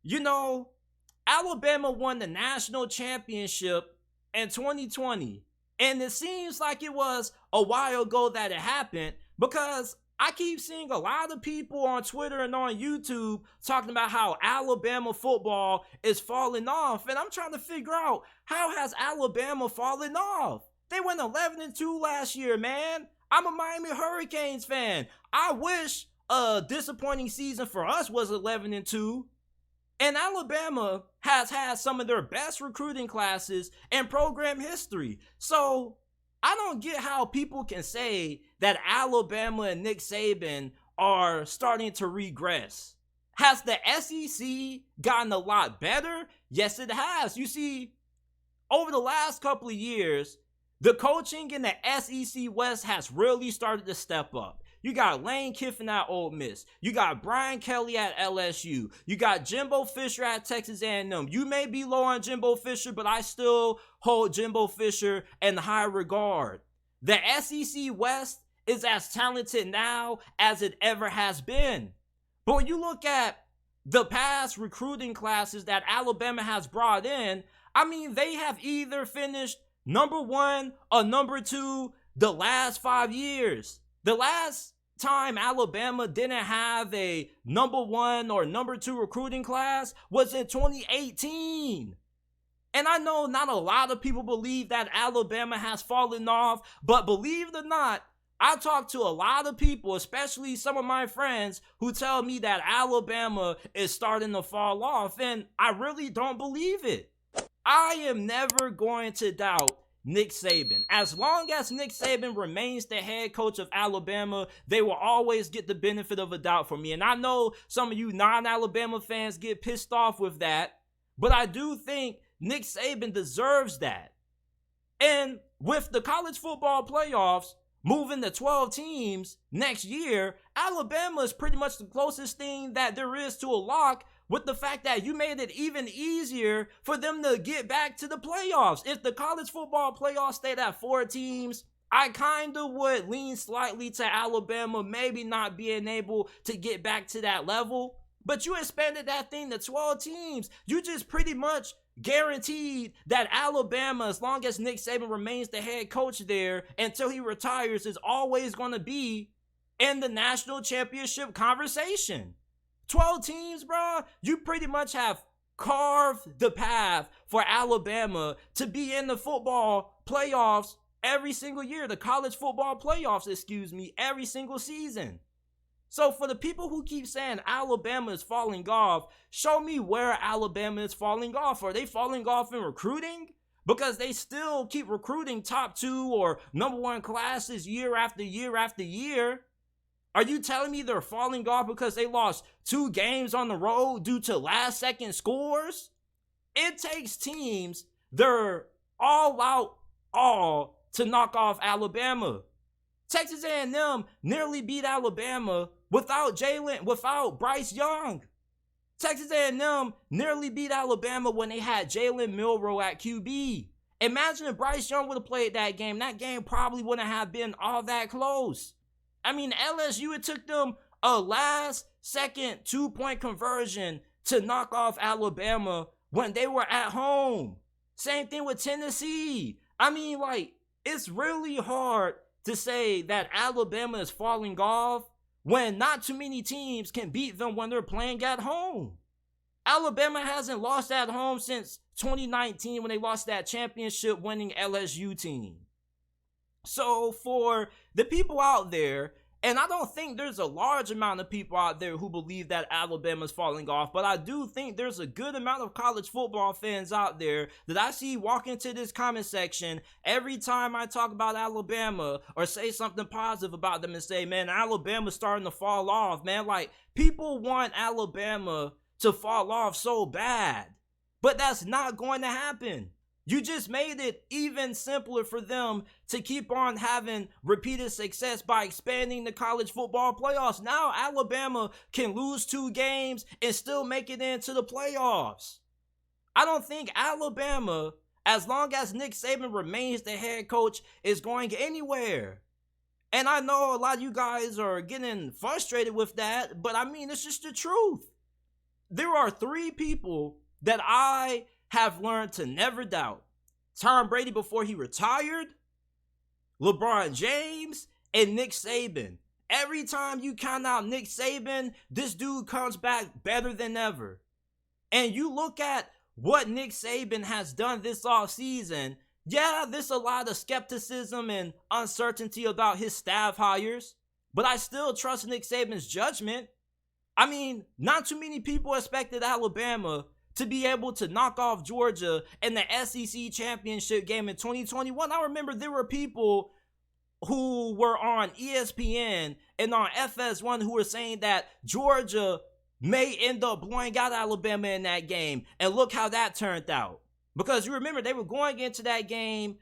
You know, Alabama won the national championship in 2020. And it seems like it was a while ago that it happened because I keep seeing a lot of people on Twitter and on YouTube talking about how Alabama football is falling off. And I'm trying to figure out, how has Alabama fallen off? They went 11-2 last year, man. I'm a Miami Hurricanes fan. I wish a disappointing season for us was 11-2. And Alabama has had some of their best recruiting classes in program history. So I don't get how people can say that Alabama and Nick Saban are starting to regress. Has the SEC gotten a lot better? Yes, it has. You see, over the last couple of years, the coaching in the SEC West has really started to step up. You got Lane Kiffin at Ole Miss. You got Brian Kelly at LSU. You got Jimbo Fisher at Texas A&M. You may be low on Jimbo Fisher, but I still hold Jimbo Fisher in high regard. The SEC West is as talented now as it ever has been. But when you look at the past recruiting classes that Alabama has brought in, I mean, they have either finished number 1 or number 2 the last 5 years. The last time Alabama didn't have a number 1 or number 2 recruiting class was in 2018. And I know not a lot of people believe that Alabama has fallen off, but believe it or not, I talk to a lot of people, especially some of my friends, who tell me that Alabama is starting to fall off, and I really don't believe it. I am never going to doubt Nick Saban. As long as Nick Saban remains the head coach of Alabama, they will always get the benefit of a doubt from me. And I know some of you non-Alabama fans get pissed off with that, but I do think Nick Saban deserves that. And with the college football playoffs moving to 12 teams next year, Alabama is pretty much the closest thing that there is to a lock, with the fact that you made it even easier for them to get back to the playoffs. If the college football playoffs stayed at 4 teams, I kind of would lean slightly to Alabama maybe not being able to get back to that level. But you expanded that thing to 12 teams. You just pretty much guaranteed that Alabama, as long as Nick Saban remains the head coach there until he retires, is always going to be in the national championship conversation. 12 teams, bro, you pretty much have carved the path for Alabama to be in the football playoffs every single year, the college football playoffs, every single season. So for the people who keep saying Alabama is falling off, show me where Alabama is falling off. Are they falling off in recruiting? Because they still keep recruiting top 2 or number 1 classes year after year after year. Are you telling me they're falling off because they lost 2 games on the road due to last second scores? It takes teams they're all to knock off Alabama. Texas A&M nearly beat Alabama without Bryce Young. Texas A&M nearly beat Alabama when they had Jalen Milroe at QB. Imagine if Bryce Young would have played that game. That game probably wouldn't have been all that close. I mean, LSU, it took them a last-second 2-point conversion to knock off Alabama when they were at home. Same thing with Tennessee. I mean, it's really hard to say that Alabama is falling off when not too many teams can beat them when they're playing at home. Alabama hasn't lost at home since 2019 when they lost that championship-winning LSU team. So for the people out there, and I don't think there's a large amount of people out there who believe that Alabama's falling off, but I do think there's a good amount of college football fans out there that I see walk into this comment section every time I talk about Alabama or say something positive about them and say, man, Alabama's starting to fall off, man. People want Alabama to fall off so bad, but that's not going to happen. You just made it even simpler for them to keep on having repeated success by expanding the college football playoffs. Now Alabama can lose 2 games and still make it into the playoffs. I don't think Alabama, as long as Nick Saban remains the head coach, is going anywhere. And I know a lot of you guys are getting frustrated with that, but I mean, it's just the truth. there are three people that I have learned to never doubt: Tom Brady before he retired, LeBron James, and Nick Saban. Every time you count out Nick Saban, this dude comes back better than ever. And you look at what Nick Saban has done this offseason, yeah, there's a lot of skepticism and uncertainty about his staff hires, but I still trust Nick Saban's judgment. I mean, not too many people expected Alabama to be able to knock off Georgia in the SEC championship game in 2021. I remember there were people who were on ESPN and on FS1 who were saying that Georgia may end up blowing out Alabama in that game. And look how that turned out. Because you remember, they were going into that game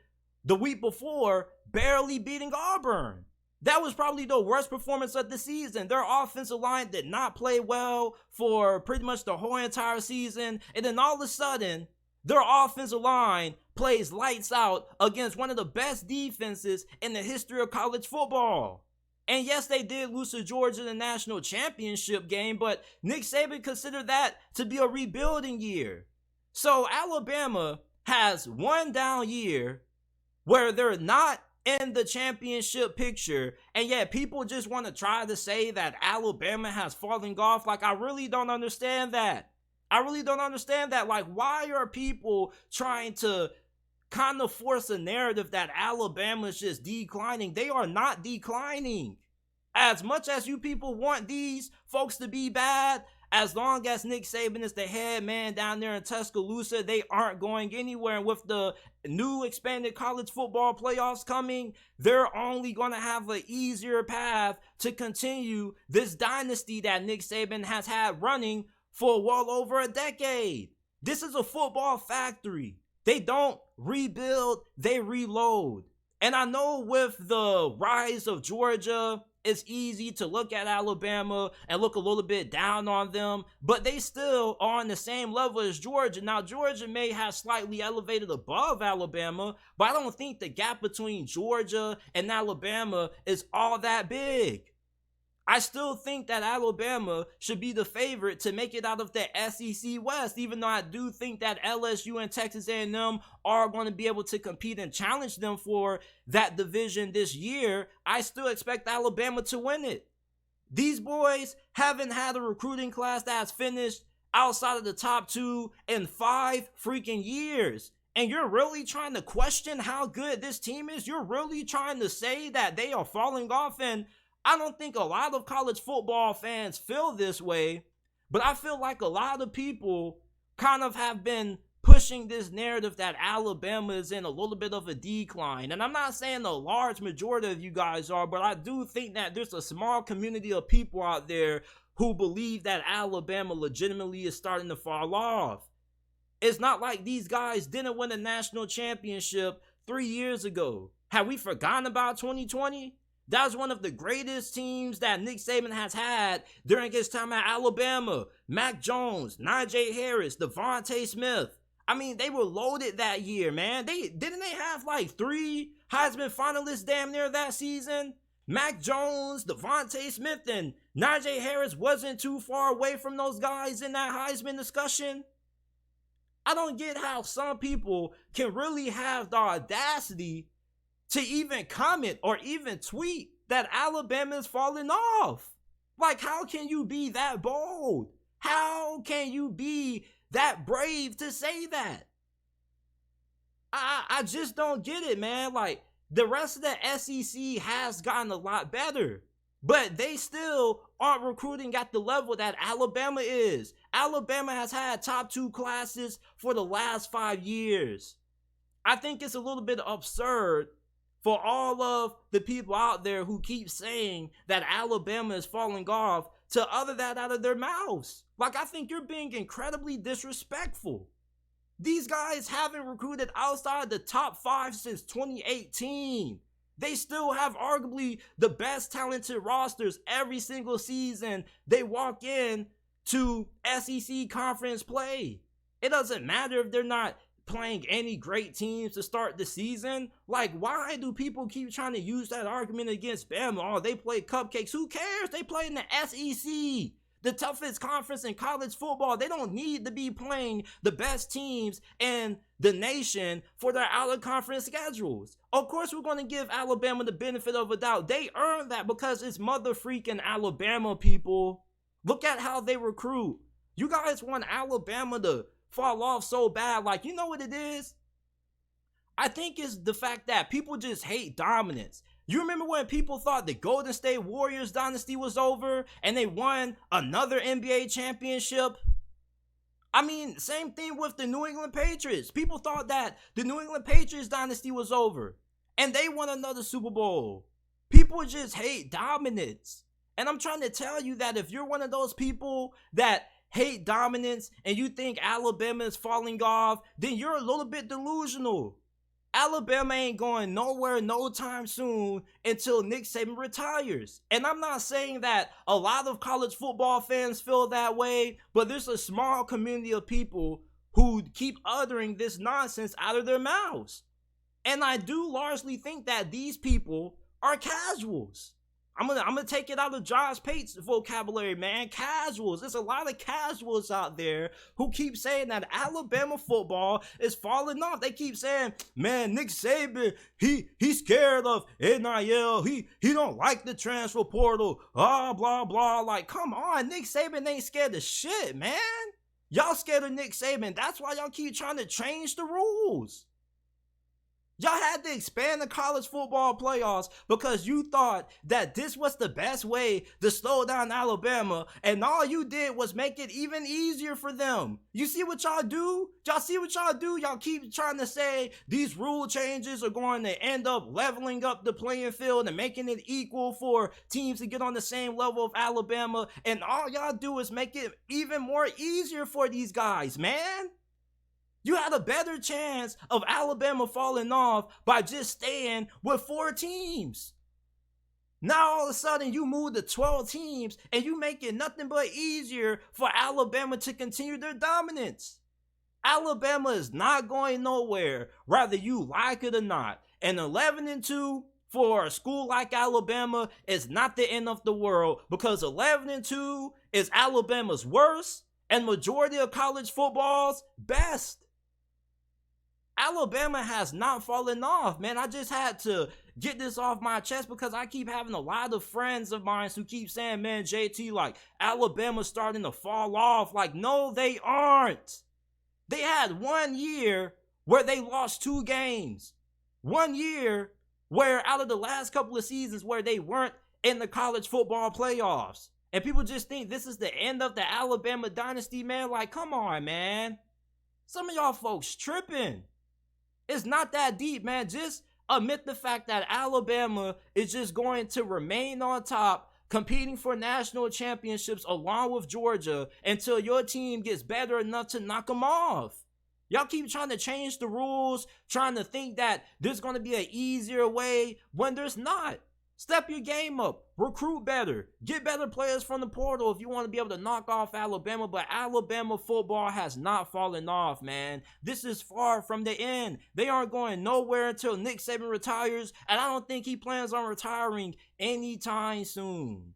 the week before barely beating Auburn. That was probably the worst performance of the season. Their offensive line did not play well for pretty much the whole entire season. And then all of a sudden, their offensive line plays lights out against one of the best defenses in the history of college football. And yes, they did lose to Georgia in the national championship game, but Nick Saban considered that to be a rebuilding year. So Alabama has one down year where they're not in the championship picture, and yet people just want to try to say that Alabama has fallen off. Like, I really don't understand that. Like, why are people trying to kind of force a narrative that Alabama is just declining? They are not declining. As much as you people want these folks to be bad, as long as Nick Saban is the head man down there in Tuscaloosa, they aren't going anywhere. And with the new expanded college football playoffs coming, they're only going to have an easier path to continue this dynasty that Nick Saban has had running for well over a decade. This is a football factory. They don't rebuild, they reload. And I know with the rise of Georgia, it's easy to look at Alabama and look a little bit down on them, but they still are on the same level as Georgia. Now, Georgia may have slightly elevated above Alabama, but I don't think the gap between Georgia and Alabama is all that big. I still think that Alabama should be the favorite to make it out of the SEC West, even though I do think that LSU and Texas A&M are going to be able to compete and challenge them for that division this year. I still expect Alabama to win it. These boys haven't had a recruiting class that has finished outside of the top two in 5 freaking years. And you're really trying to question how good this team is? You're really trying to say that they are falling off? And I don't think a lot of college football fans feel this way, but I feel like a lot of people kind of have been pushing this narrative that Alabama is in a little bit of a decline. And I'm not saying a large majority of you guys are, but I do think that there's a small community of people out there who believe that Alabama legitimately is starting to fall off. It's not like these guys didn't win a national championship 3 years ago. Have we forgotten about 2020? That was one of the greatest teams that Nick Saban has had during his time at Alabama. Mac Jones, Najee Harris, Devontae Smith. I mean, they were loaded that year, man. Didn't they have like 3 Heisman finalists damn near that season? Mac Jones, Devontae Smith, and Najee Harris wasn't too far away from those guys in that Heisman discussion. I don't get how some people can really have the audacity to even comment or even tweet that Alabama is falling off. Like, how can you be that bold? How can you be that brave to say that? I just don't get it, man. Like, the rest of the SEC has gotten a lot better, but they still aren't recruiting at the level that Alabama is. Alabama has had top 2 classes for the last 5 years. I think it's a little bit absurd for all of the people out there who keep saying that Alabama is falling off to utter that out of their mouths. Like, I think you're being incredibly disrespectful. These guys haven't recruited outside the top 5 since 2018. They still have arguably the best talented rosters every single season they walk in to SEC conference play. It doesn't matter if they're not playing any great teams to start the season. Like, why do people keep trying to use that argument against Bama? Oh, they play cupcakes. Who cares? They play in the SEC. the toughest conference in college football. They don't need to be playing the best teams in the nation for their out-of-conference schedules. Of course, we're going to give Alabama the benefit of a doubt. They earned that because it's mother-freaking Alabama, people. Look at how they recruit. You guys want Alabama to fall off so bad. Like, you know what it is? I think it's the fact that people just hate dominance. You remember when people thought the Golden State Warriors dynasty was over and they won another NBA championship? I mean, same thing with the New England Patriots. People thought that the New England Patriots dynasty was over and they won another Super Bowl. People just hate dominance. And I'm trying to tell you that if you're one of those people that hate dominance and you think Alabama is falling off, then you're a little bit delusional. Alabama ain't going nowhere no time soon until Nick Saban retires. And I'm not saying that a lot of college football fans feel that way, but there's a small community of people who keep uttering this nonsense out of their mouths. And I do largely think that these people are casuals. I'm gonna take it out of Josh Pate's vocabulary, man. Casuals. There's a lot of casuals out there who keep saying that Alabama football is falling off. They keep saying, man, Nick Saban, he's scared of NIL. He don't like the transfer portal. Blah, blah. Like, come on. Nick Saban ain't scared of shit, man. Y'all scared of Nick Saban. That's why y'all keep trying to change the rules. Y'all had to expand the college football playoffs because you thought that this was the best way to slow down Alabama, and all you did was make it even easier for them. You see what y'all do? Y'all see what y'all do? Y'all keep trying to say these rule changes are going to end up leveling up the playing field and making it equal for teams to get on the same level of Alabama, and all y'all do is make it even more easier for these guys, man. You had a better chance of Alabama falling off by just staying with 4 teams. Now all of a sudden you move to 12 teams and you make it nothing but easier for Alabama to continue their dominance. Alabama is not going nowhere, whether you like it or not. And 11-2 for a school like Alabama is not the end of the world, because 11-2 is Alabama's worst and majority of college football's best. Alabama has not fallen off, man. I just had to get this off my chest because I keep having a lot of friends of mine who keep saying, man, JT, like, Alabama's starting to fall off. Like, no, they aren't. They had 1 year where they lost 2 games. 1 year where out of the last couple of seasons where they weren't in the college football playoffs. And people just think this is the end of the Alabama dynasty, man. Like, come on, man. Some of y'all folks tripping. It's not that deep, man. Just admit the fact that Alabama is just going to remain on top, competing for national championships along with Georgia until your team gets better enough to knock them off. Y'all keep trying to change the rules, trying to think that there's going to be an easier way when there's not. Step your game up, recruit better, get better players from the portal if you want to be able to knock off Alabama. But Alabama football has not fallen off, man. This is far from the end. They aren't going nowhere until Nick Saban retires, and I don't think he plans on retiring anytime soon.